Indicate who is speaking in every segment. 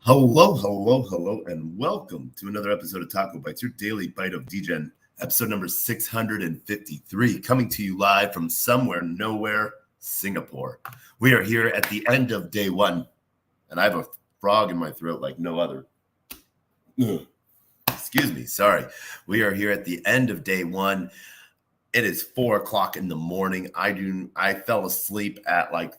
Speaker 1: Hello, and welcome to another episode of TacoBytes, your daily bite of Degen, episode number 653, coming to you live from somewhere, nowhere, Singapore. We are here at the end of day one, and I have a frog in my throat like no other. Excuse me, sorry. We are here at the end of day one. It is 4 o'clock in the morning. I fell asleep at like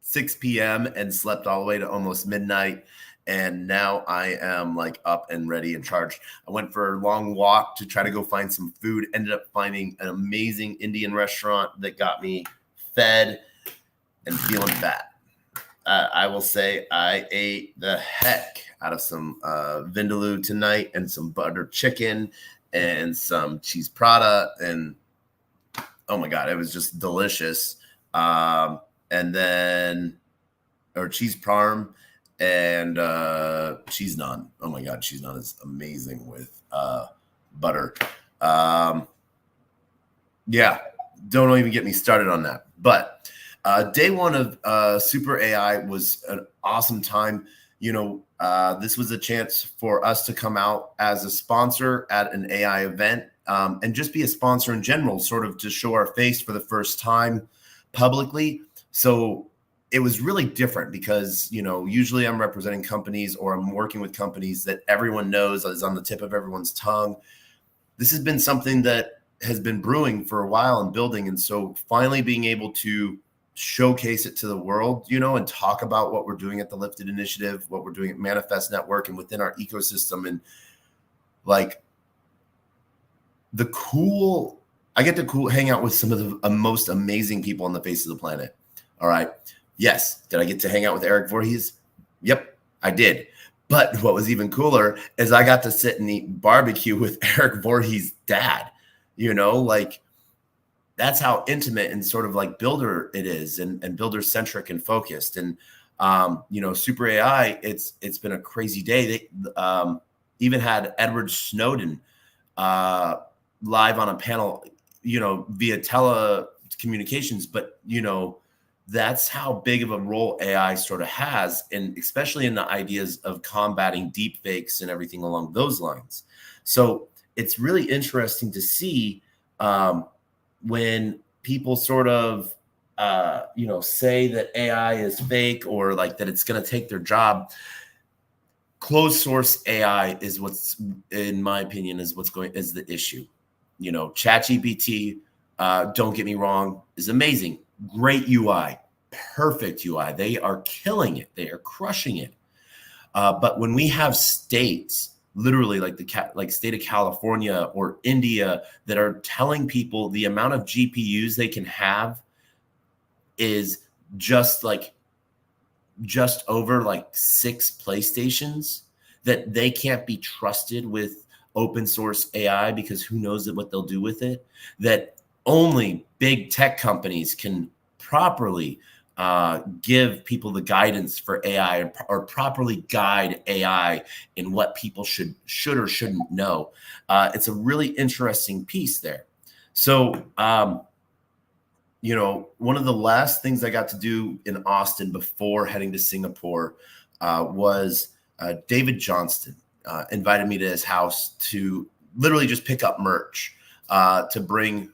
Speaker 1: 6 p.m. and slept all the way to almost midnight. And now I am like up and ready and charged. I went for a long walk to try to go find some food. Ended up finding an amazing Indian restaurant that got me fed and feeling fat. I will say I ate the heck out of some vindaloo tonight and some butter chicken and some cheese prata. And oh my God, it was just delicious. And then, or cheese parm and cheese naan. Oh my God, cheese naan is amazing with butter. Yeah, don't even get me started on that. But day one of Super AI was an awesome time. This was a chance for us to come out as a sponsor at an AI event and just be a sponsor in general, sort of to show our face for the first time publicly. So it was really different because, usually I'm representing companies or I'm working with companies that everyone knows is on the tip of everyone's tongue. This has been something that has been brewing for a while and building. And so finally being able to showcase it to the world, and talk about what we're doing at the Lifted Initiative, what we're doing at Manifest Network and within our ecosystem. And like I get to hang out with some of the most amazing people on the face of the planet. All right. Yes. Did I get to hang out with Eric Voorhees? Yep, I did. But what was even cooler is I got to sit and eat barbecue with Eric Voorhees' dad. That's how intimate and sort of like builder it is and builder centric and focused. And, Super AI, it's been a crazy day. They even had Edward Snowden live on a panel, via telecommunications, but, that's how big of a role AI sort of has, and especially in the ideas of combating deep fakes and everything along those lines. So it's really interesting to see when people sort of, say that AI is fake or like that it's going to take their job. Closed source AI is what's, in my opinion, is the issue. ChatGPT, don't get me wrong, is amazing. Great UI, perfect UI. They are killing it. They are crushing it. But when we have states, literally like state of California or India, that are telling people the amount of GPUs they can have is just over like 6 PlayStations, that they can't be trusted with open source AI because who knows what they'll do with it, that only big tech companies can properly give people the guidance for AI or properly guide AI in what people should or shouldn't know. It's a really interesting piece there. So, one of the last things I got to do in Austin before heading to Singapore was David Johnston invited me to his house to literally just pick up merch to bring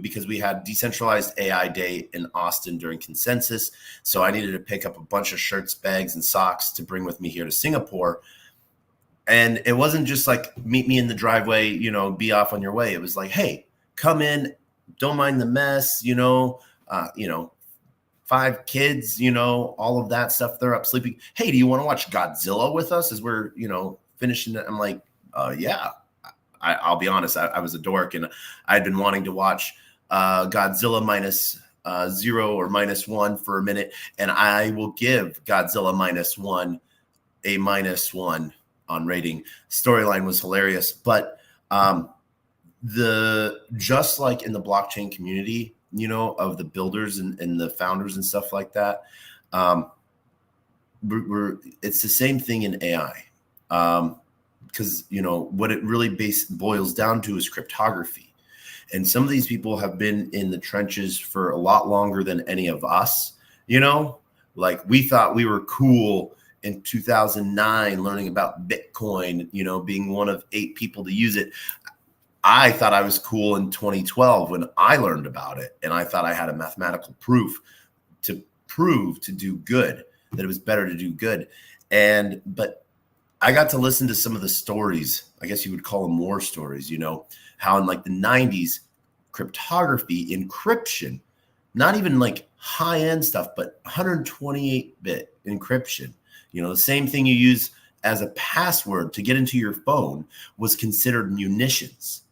Speaker 1: because we had Decentralized AI Day in Austin during Consensus. So I needed to pick up a bunch of shirts, bags, and socks to bring with me here to Singapore. And it wasn't just like, meet me in the driveway, be off on your way. It was like, hey, come in, don't mind the mess, 5 kids, all of that stuff. They're up sleeping. Hey, do you want to watch Godzilla with us as we're, finishing it? I'm like, yeah. I'll be honest, I was a dork and I'd been wanting to watch Godzilla -0 or -1 for a minute. And I will give Godzilla -1 a -1 on rating. Storyline was hilarious. But just like in the blockchain community, of the builders and the founders and stuff like that, it's the same thing in AI. Because, what it really boils down to is cryptography. And some of these people have been in the trenches for a lot longer than any of us, like we thought we were cool in 2009 learning about Bitcoin, being one of 8 people to use it. I thought I was cool in 2012 when I learned about it, and I thought I had a mathematical proof to do good, that it was better to do good. But I got to listen to some of the stories, I guess you would call them war stories, how in like the 90s, cryptography, encryption, not even like high-end stuff, but 128-bit encryption, the same thing you use as a password to get into your phone was considered munitions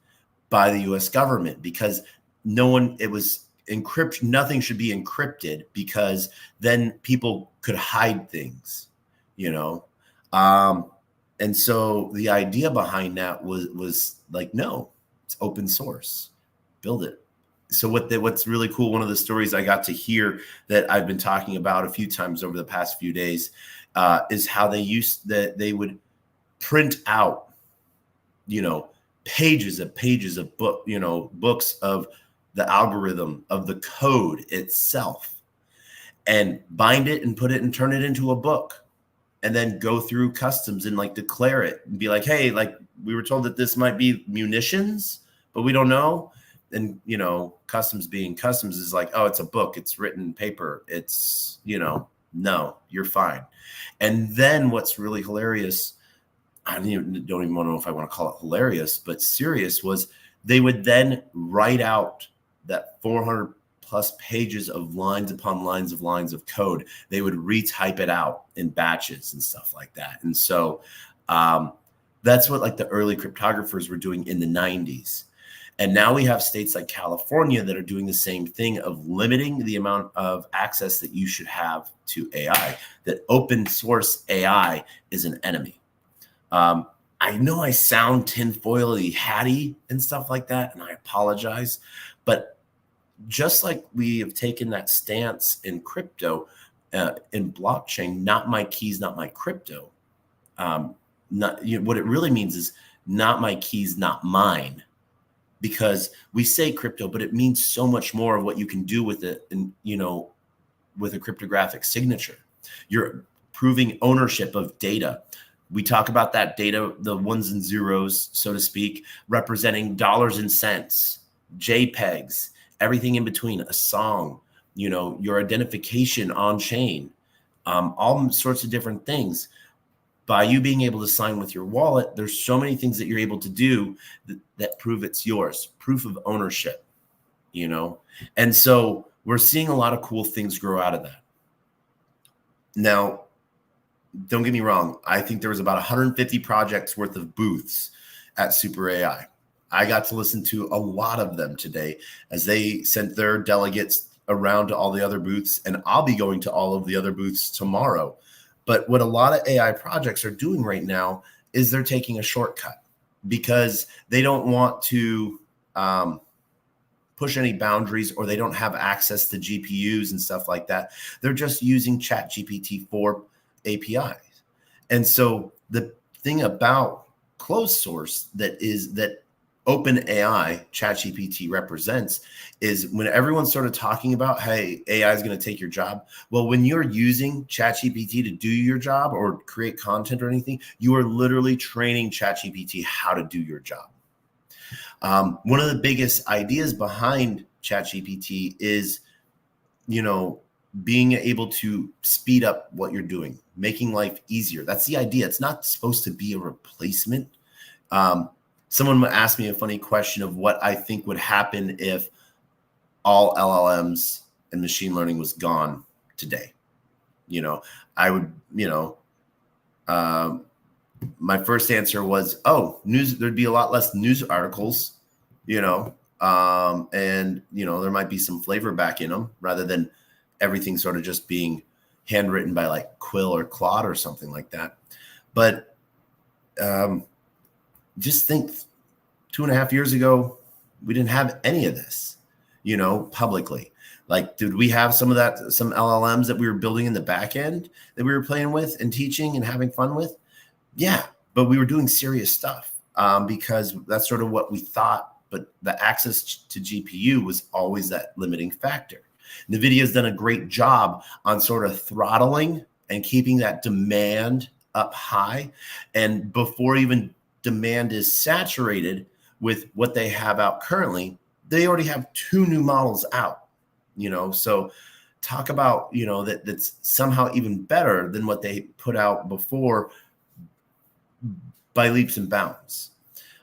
Speaker 1: by the US government, because it was encryption. Nothing should be encrypted because then people could hide things, and so the idea behind that was like, no, it's open source, build it. So what's really cool, one of the stories I got to hear that I've been talking about a few times over the past few days, is how they would print out, pages of books of the algorithm of the code itself, and bind it and put it and turn it into a book, and then go through customs and like declare it and be like, hey, like we were told that this might be munitions, but we don't know. And, customs being customs is like, oh, it's a book, it's written paper. It's, no, you're fine. And then what's really hilarious, I don't even want to know if I want to call it hilarious, but serious, was they would then write out that 400 plus pages of lines upon lines of code. They would retype it out in batches and stuff like that. And so that's what like the early cryptographers were doing in the 90s. And now we have states like California that are doing the same thing of limiting the amount of access that you should have to AI, that open source AI is an enemy. I know I sound tinfoily hatty and stuff like that, and I apologize, but just like we have taken that stance in crypto, in blockchain, not my keys, not my crypto. What it really means is not my keys, not mine. Because we say crypto, but it means so much more of what you can do with it, and with a cryptographic signature. You're proving ownership of data. We talk about that data, the ones and zeros, so to speak, representing dollars and cents, JPEGs, everything in between, a song, your identification on chain, all sorts of different things. By you being able to sign with your wallet, there's so many things that you're able to do that prove it's yours, proof of ownership, And so we're seeing a lot of cool things grow out of that. Now, don't get me wrong. I think there was about 150 projects worth of booths at Super AI. I got to listen to a lot of them today as they sent their delegates around to all the other booths, and I'll be going to all of the other booths tomorrow. But what a lot of AI projects are doing right now is they're taking a shortcut because they don't want to push any boundaries, or they don't have access to GPUs and stuff like that. They're just using ChatGPT-4 APIs. And so the thing about closed source that OpenAI ChatGPT represents is when everyone's sort of talking about, hey, AI is going to take your job. Well, when you're using ChatGPT to do your job or create content or anything, you are literally training ChatGPT how to do your job. One of the biggest ideas behind ChatGPT is, being able to speed up what you're doing, making life easier. That's the idea. It's not supposed to be a replacement. Someone asked me a funny question of what I think would happen if all LLMs and machine learning was gone today. I would, my first answer was, there'd be a lot less news articles, and, there might be some flavor back in them rather than everything sort of just being handwritten by like Quill or Claude or something like that. But just think 2.5 years ago, we didn't have any of this, publicly. Like, did we have some LLMs that we were building in the back end that we were playing with and teaching and having fun with? Yeah, but we were doing serious stuff because that's sort of what we thought. But the access to GPU was always that limiting factor. NVIDIA's done a great job on sort of throttling and keeping that demand up high. And before even demand is saturated with what they have out currently, they already have 2 new models out, so talk about, that's somehow even better than what they put out before by leaps and bounds.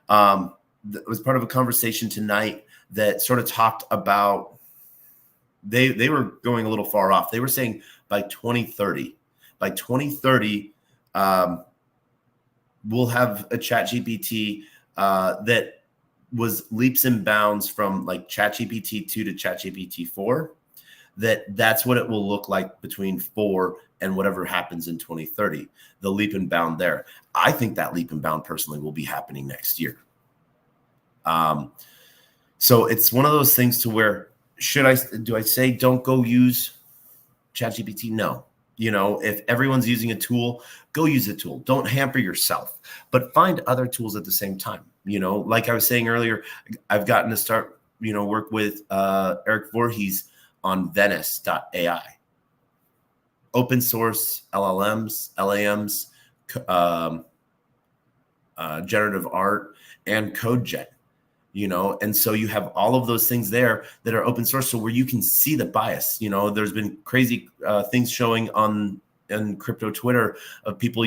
Speaker 1: It was part of a conversation tonight that sort of talked about, they were going a little far off. They were saying by 2030, we'll have a ChatGPT that was leaps and bounds from like ChatGPT 2 to ChatGPT 4. That's what it will look like between 4 and whatever happens in 2030. The leap and bound there. I think that leap and bound personally will be happening next year. So it's one of those things to where, do I say don't go use ChatGPT? No. If everyone's using a tool, go use a tool. Don't hamper yourself, but find other tools at the same time. Like I was saying earlier, I've gotten to start, work with Eric Voorhees on Venice.ai. Open source LLMs, LAMs, generative art, and CodeGen. And so you have all of those things there that are open source, so where you can see the bias. There's been crazy things showing in crypto Twitter of people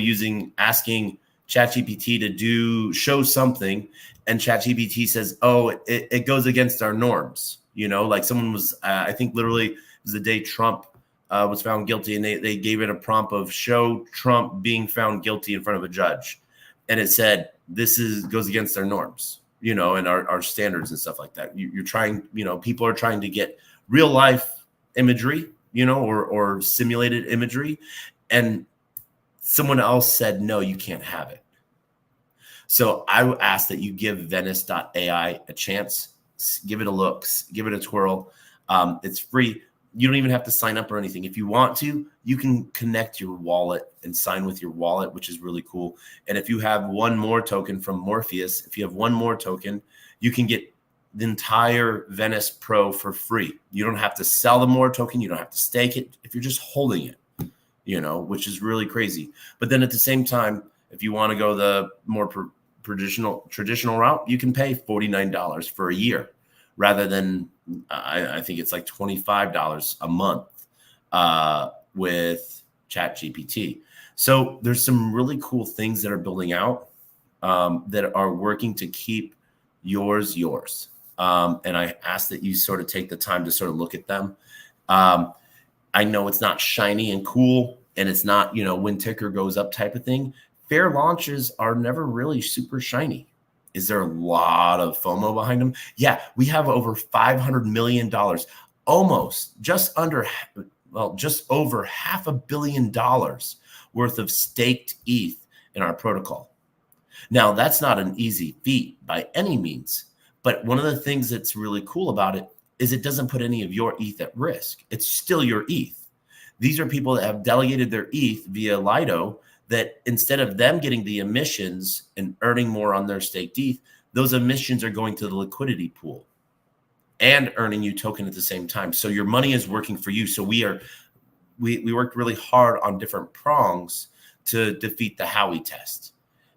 Speaker 1: asking ChatGPT to show something, and ChatGPT says, "Oh, it goes against our norms." Like someone was, I think literally it was the day Trump was found guilty, and they gave it a prompt of show Trump being found guilty in front of a judge, and it said this goes against our norms. And our standards and stuff like that. You're trying, people are trying to get real life imagery, or simulated imagery. And someone else said, no, you can't have it. So I would ask that you give Venice.ai a chance, give it a look, give it a twirl. It's free. You don't even have to sign up or anything. If you want to, you can connect your wallet and sign with your wallet, which is really cool. And if you have one more token from Morpheus, if you have one more token, you can get the entire Venice Pro for free. You don't have to sell the more token. You don't have to stake it if you're just holding it, which is really crazy. But then at the same time, if you want to go the more traditional route, you can pay $49 for a year rather than I think it's like $25 a month with ChatGPT. So there's some really cool things that are building out that are working to keep yours. And I ask that you sort of take the time to sort of look at them. I know it's not shiny and cool, and it's not, when ticker goes up type of thing. Fair launches are never really super shiny. Is there a lot of FOMO behind them? Yeah, we have over $500 million, just over $500 million worth of staked ETH in our protocol. Now, that's not an easy feat by any means, but one of the things that's really cool about it is it doesn't put any of your ETH at risk. It's still your ETH. These are people that have delegated their ETH via Lido, that instead of them getting the emissions and earning more on their staked ETH, those emissions are going to the liquidity pool and earning you token at the same time. So your money is working for you. So we worked really hard on different prongs to defeat the Howey test.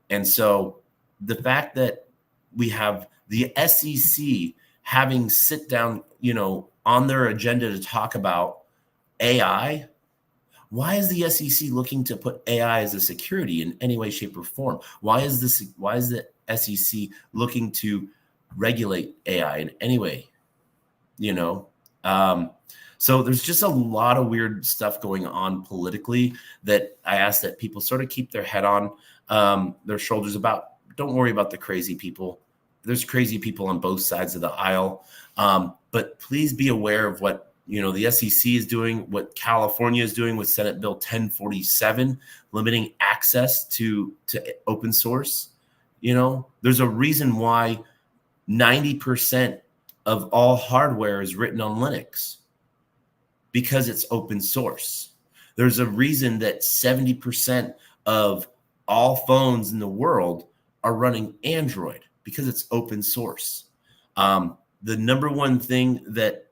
Speaker 1: And so the fact that we have the SEC having sit down, on their agenda to talk about AI. Why is the SEC looking to put AI as a security in any way, shape, or form? Why is the SEC looking to regulate AI in any way? So there's just a lot of weird stuff going on politically that I ask that people sort of keep their head on their shoulders about. Don't worry about the crazy people. There's crazy people on both sides of the aisle. But please be aware of what the SEC is doing, what California is doing with Senate Bill 1047, limiting access to open source. There's a reason why 90% of all hardware is written on Linux, because it's open source. There's a reason that 70% of all phones in the world are running Android, because it's open source. The number one thing that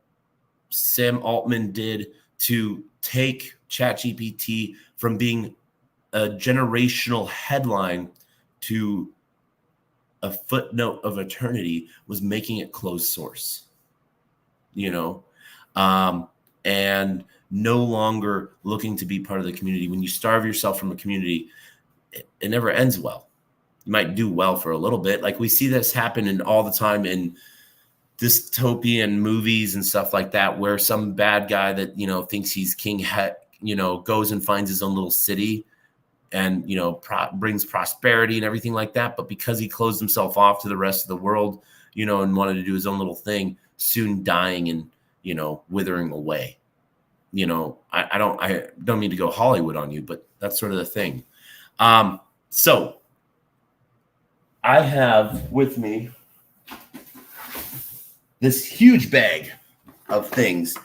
Speaker 1: Sam Altman did to take ChatGPT from being a generational headline to a footnote of eternity was making it closed source, and no longer looking to be part of the community. When you starve yourself from a community, it never ends well. You might do well for a little bit. Like we see this happen all the time in dystopian movies and stuff like that, where some bad guy that, thinks he's king, goes and finds his own little city and, brings prosperity and everything like that. But because he closed himself off to the rest of the world, and wanted to do his own little thing, soon dying and, withering away. I don't mean to go Hollywood on you, but that's sort of the thing. So I have with me this huge bag of things,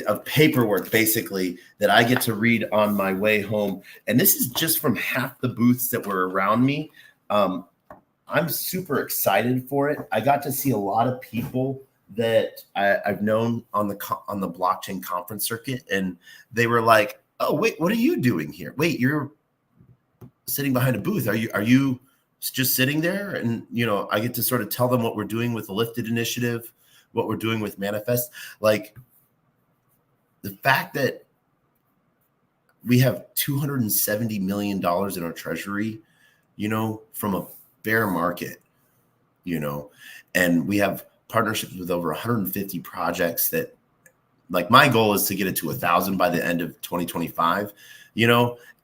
Speaker 1: of paperwork, basically, that I get to read on my way home. And this is just from half the booths that were around me. I'm super excited for it. I got to see a lot of people that I've known on the blockchain conference circuit, and they were like, "Oh, wait, what are you doing here? Wait, you're sitting behind a booth. Are you just sitting there?" And I get to sort of tell them what we're doing with the Lifted initiative, what we're doing with Manifest. Like the fact that we have $270 million in our treasury, from a bear market, and we have partnerships with over 150 projects that, like, my goal is to get it to 1,000 by the end of 2025.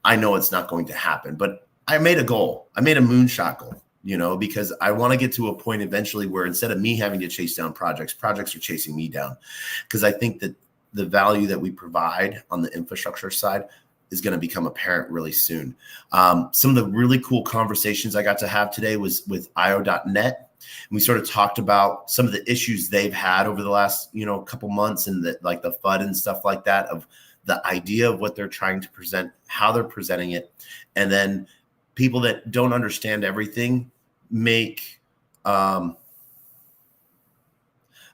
Speaker 1: I know it's not going to happen, but I made a goal. I made a moonshot goal, because I want to get to a point eventually where instead of me having to chase down projects are chasing me down. Because I think that the value that we provide on the infrastructure side is going to become apparent really soon. Some of the really cool conversations I got to have today was with IO.net. And we sort of talked about some of the issues they've had over the last, couple months, and the FUD and stuff like that, of the idea of what they're trying to present, how they're presenting it. And then people that don't understand everything make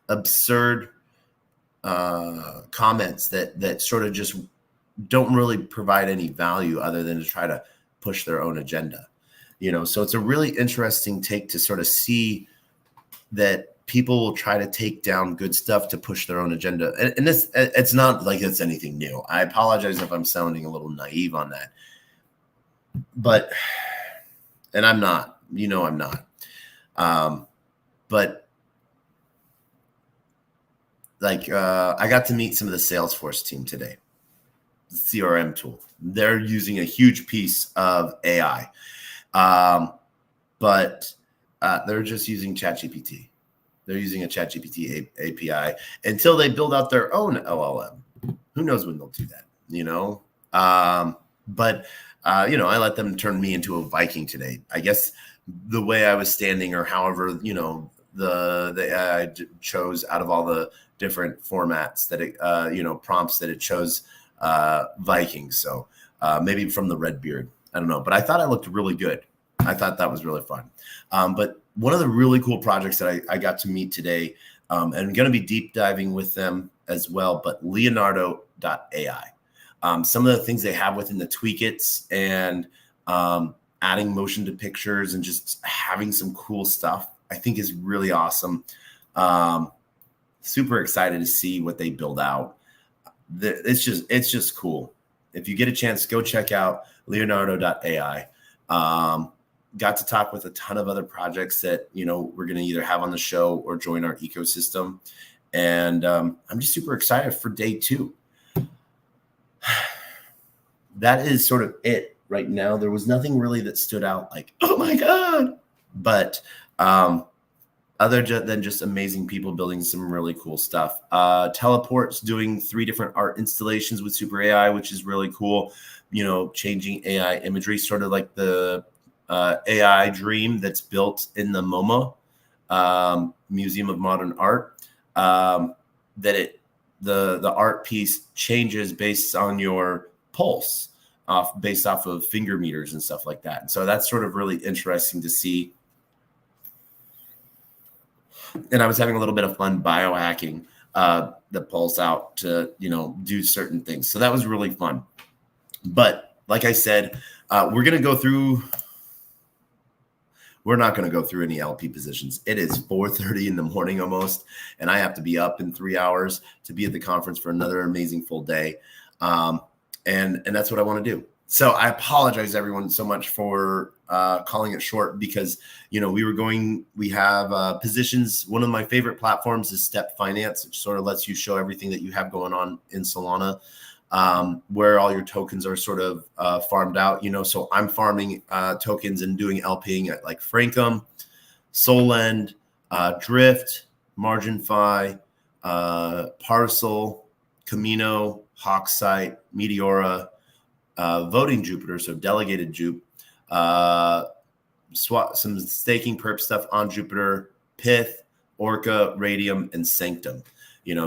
Speaker 1: absurd comments that sort of just don't really provide any value other than to try to push their own agenda. So it's a really interesting take to sort of see that people will try to take down good stuff to push their own agenda. And this, it's not like it's anything new. I apologize if I'm sounding a little naive on that. But, and I'm not, I'm not. But I got to meet some of the Salesforce team today, the CRM tool. They're using a huge piece of AI. But they're just using ChatGPT. They're using a ChatGPT API until they build out their own LLM. Who knows when they'll do that, But I let them turn me into a Viking today. I guess the way I was standing, or however, the AI chose out of all the different formats that it, prompts that it chose Vikings. So maybe from the red beard. I don't know, but I thought I looked really good. I thought that was really fun. But one of the really cool projects that I got to meet today, and I'm going to be deep diving with them as well, but Leonardo.ai. Some of the things they have within the Tweakits, and adding motion to pictures and just having some cool stuff, I think is really awesome. Super excited to see what they build out. It's just cool. If you get a chance, go check out Leonardo.ai. Got to talk with a ton of other projects that, we're going to either have on the show or join our ecosystem. And I'm just super excited for day 2. That is sort of it right now. There was nothing really that stood out like, oh my God. But other than just amazing people building some really cool stuff. Teleport's doing 3 different art installations with Super AI, which is really cool. Changing AI imagery, sort of like the AI dream that's built in the MoMA, Museum of Modern Art, that the art piece changes based on your pulse, based off of finger meters and stuff like that. And so that's sort of really interesting to see. And I was having a little bit of fun biohacking that pulls out to, do certain things. So that was really fun. But like I said, we're not going to go through any LP positions. It is 4:30 in the morning almost, and I have to be up in 3 hours to be at the conference for another amazing full day. And that's what I want to do. So I apologize, everyone, so much for calling it short because, we have positions. One of my favorite platforms is Step Finance, which sort of lets you show everything that you have going on in Solana, where all your tokens are sort of farmed out, so I'm farming tokens and doing LPing at like Frankum, Solend, Drift, MarginFi, Parcel, Camino, Hawksite, Meteora, voting Jupiter, so delegated Jupe, some staking perp stuff on Jupiter, Pith, Orca, Radium, and Sanctum.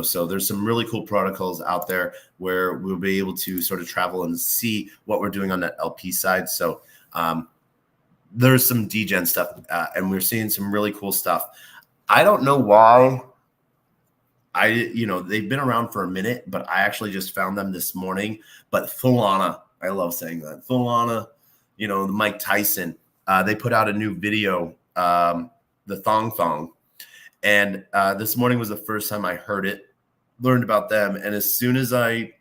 Speaker 1: So there's some really cool protocols out there where we'll be able to sort of travel and see what we're doing on that LP side. So there's some Degen stuff, and we're seeing some really cool stuff. I don't know why. They've been around for a minute, but I actually just found them this morning. But Solana, I love saying that. Solana, Mike Tyson, they put out a new video, the Thong Thong. And this morning was the first time I heard it, learned about them. And as soon as I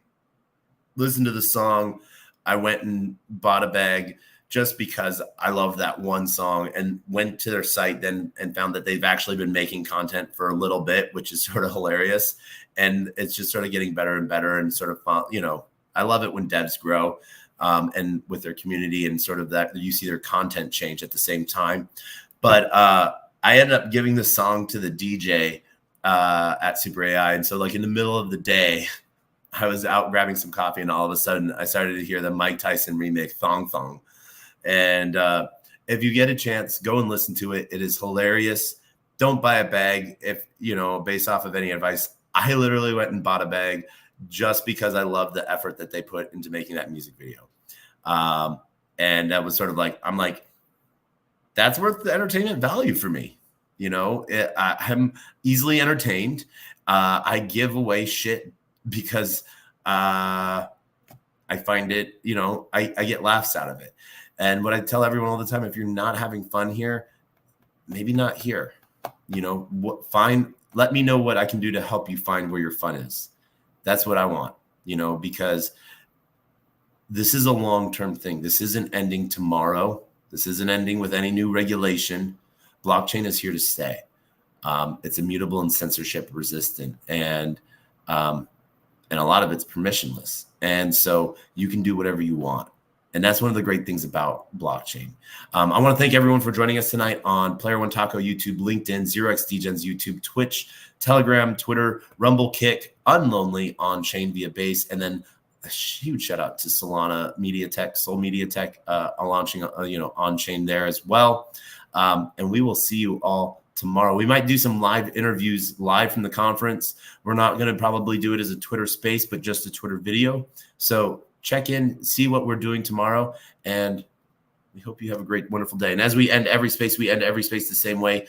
Speaker 1: listened to the song, I went and bought a bag just because I love that one song, and went to their site then and found that they've actually been making content for a little bit, which is sort of hilarious. And it's just sort of getting better and better, and sort of, I love it when devs grow and with their community, and sort of that you see their content change at the same time. But I ended up giving the song to the DJ at Super AI. And so like in the middle of the day, I was out grabbing some coffee, and all of a sudden I started to hear the Mike Tyson remake Thong Thong. And if you get a chance, go and listen to it. It is hilarious. Don't buy a bag if, based off of any advice. I literally went and bought a bag just because I love the effort that they put into making that music video. And that was sort of like, I'm like, that's worth the entertainment value for me. I'm easily entertained. I give away shit because I find it, I get laughs out of it. And what I tell everyone all the time, if you're not having fun here, maybe not here. Let me know what I can do to help you find where your fun is. That's what I want, because this is a long-term thing. This isn't ending tomorrow. This isn't ending with any new regulation. Blockchain is here to stay. It's immutable and censorship resistant, and a lot of it's permissionless. And so you can do whatever you want. And that's one of the great things about blockchain. I want to thank everyone for joining us tonight on Player One Taco YouTube, LinkedIn, 0xDegens YouTube, Twitch, Telegram, Twitter, Rumble, Kick, Unlonely, On Chain via Base, and then a huge shout out to Solana MediaTek, Sol MediaTek, launching on chain there as well. And we will see you all tomorrow. We might do some live interviews live from the conference. We're not going to probably do it as a Twitter space, but just a Twitter video. So check in, see what we're doing tomorrow, and we hope you have a great, wonderful day. And as we end every space the same way,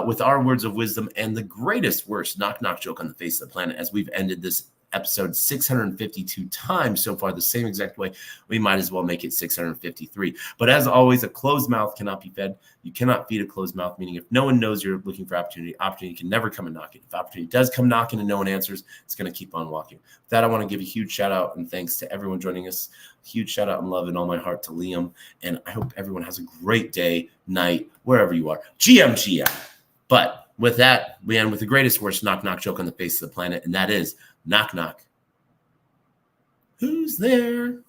Speaker 1: with our words of wisdom and the greatest, worst knock-knock joke on the face of the planet. As we've ended this episode 652 times so far the same exact way, we might as well make it 653. But as always, a closed mouth cannot be fed. You cannot feed a closed mouth, meaning if no one knows you're looking for opportunity can never come and knock it. If opportunity does come knocking and no one answers, it's going to keep on walking. With that, I want to give a huge shout out and thanks to everyone joining us. Huge shout out and love in all my heart to Liam. And I hope everyone has a great day, night, wherever you are. GM. But with that, we end with the greatest, worst knock-knock joke on the face of the planet, and that is knock-knock. Who's there?